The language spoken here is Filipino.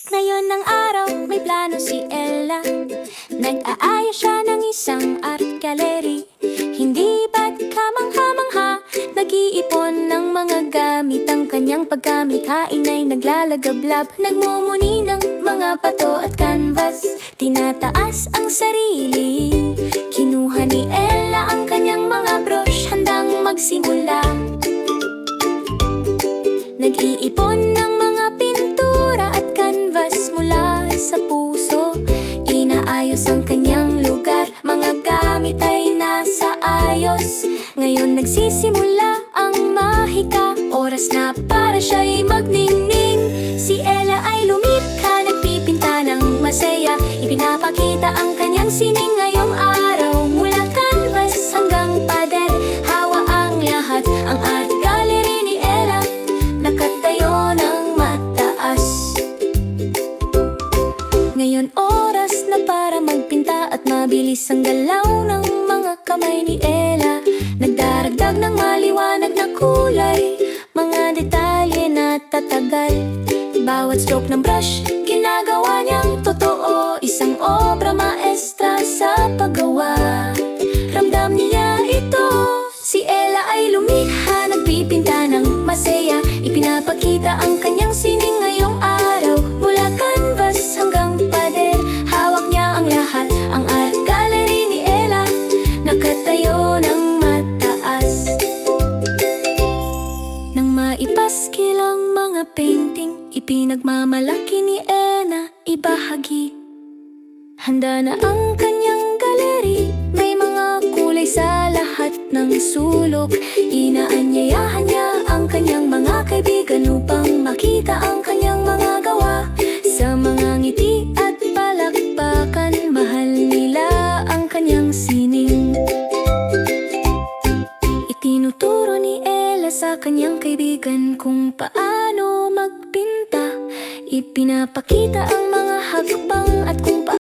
Ngayon ng araw, may plano si Ella. Nag-aayos siya ng isang art gallery. Hindi ba't kamangha-mangha, nag-iipon ng mga gamit. Ang kanyang pagkamikhain ay naglalagablab. Nagmumuni ng mga pato at canvas, tinataas ang sarili. Kinuha ni Ella ang kanyang mga brush, handang magsimula. Nag-iipon ng mga pintura at canvas mula sa puso. Inaayos ang kanyang lugar, mga gamit ay nasa ayos. Ngayon nagsisimula ang mahika, oras na para siya'y magningning. Si Ella ay lumikha, nagpipinta ng masaya. Ipinapakita ang kanyang sining ngayong araw. Mula canvas hanggang pader, hawa ang lahat. Ang art gallery ni Ella nakatayo ng mataas. Ngayon oras na para magpinta at mabilis ang galaw ng mga kamay ni Ella. Nagdaragdag ng maliwanag na kulay, mga detalye na tatagal. Bawat stroke ng brush, ginagawa niyang totoo. Isang obra maestra sa paggawa. Ramdam niya ito. Si Ella ay lumikha, nagpipinta ng masaya. Ipinapakita ang kanyang sining ngayong araw. Mula canvas hanggang pader, hawak niya ang lahat. Ang art gallery ni Ella nakatayo ng mataas. Nang maipaskil ang mga painting, ipinagmamalaki ni Ella ibahagi. Handa na ang kanyang gallery, may mga kulay sa lahat ng sulok. Inaanyayahan niya ang kanyang mga kaibigan upang makita ang kanyang mga gawa. Sa mga ngiti at palakpakan, mahal nila ang kanyang sining. Itinuturo ni Ella sa kanyang kaibigan kung paano magpinta. Ipinapakita ang mga hakbang at kung paano